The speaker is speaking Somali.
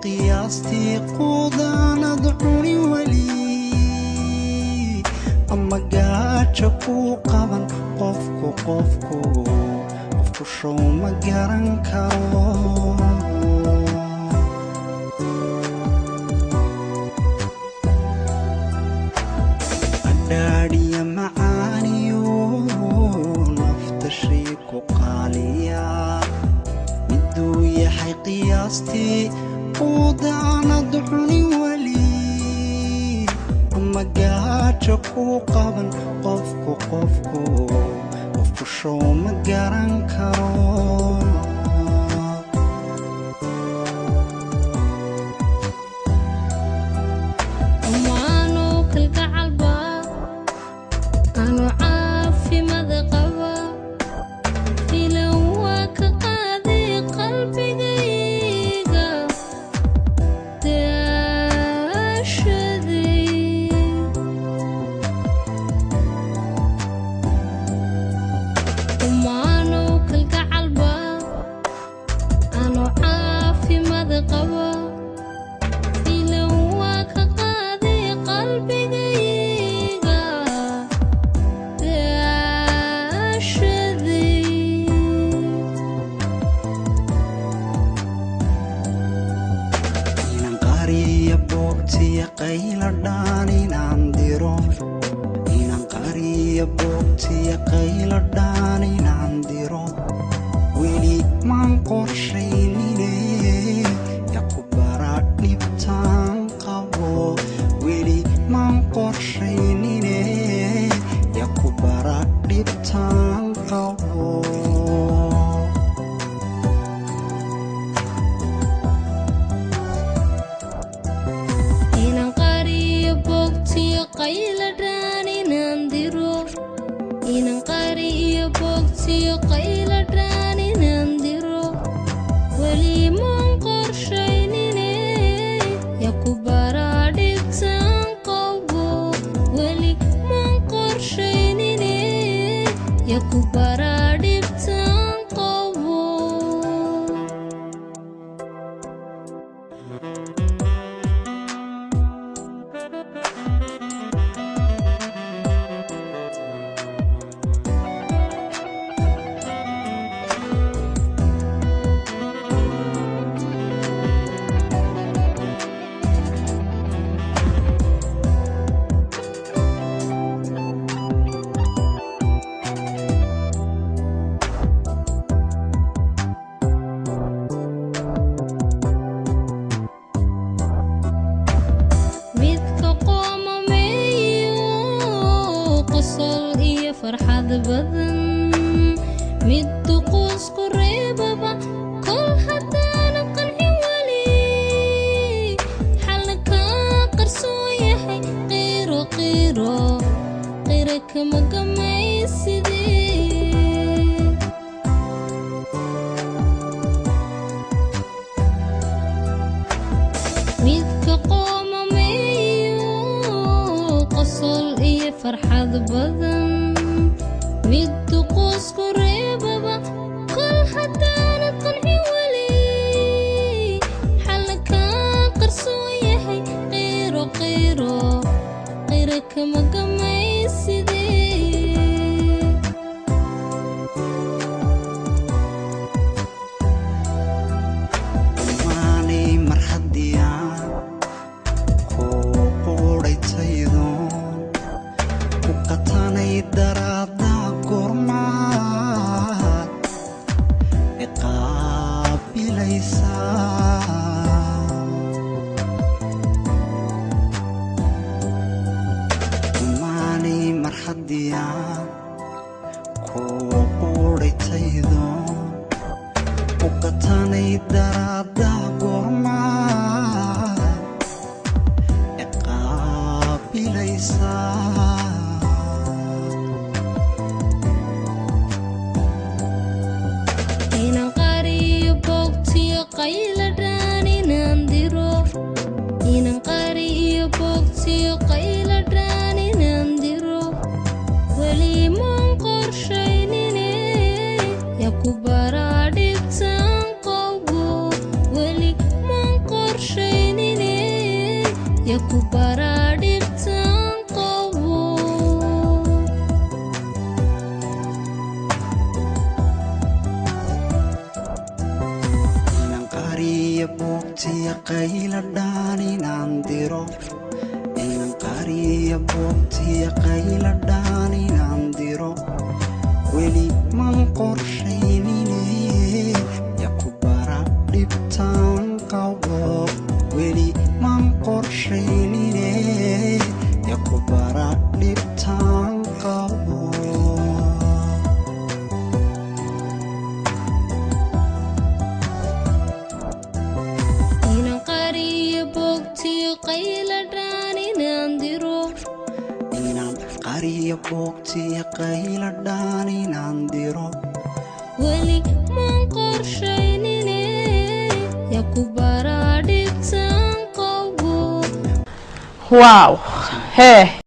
qiyaastii quudaanad cuni weli ama gaajo kuu qaban qofku show ma garan karo adhaadhiya macaaniyo nafta shay ku qaaliya miduu yahay qiyaastii quudaanad cuni weli ama gaajo kuu qaban qofku show ma garan karo Kubara dipsan kogu qayla dhaan inaan diro inaan qariyo boogtiya qayla dhaan inaan diro weli man qorshaynine ya ku bara dhibtaan qabo weli man qorshaynine ya ku bara dhibtaan qabo qayla dhaan inaan diro inaan qariyo boogtiya qayla dhaan inaan diro weli man qorshaynine ya ku bara dhibtaan qabo Wow. Hey.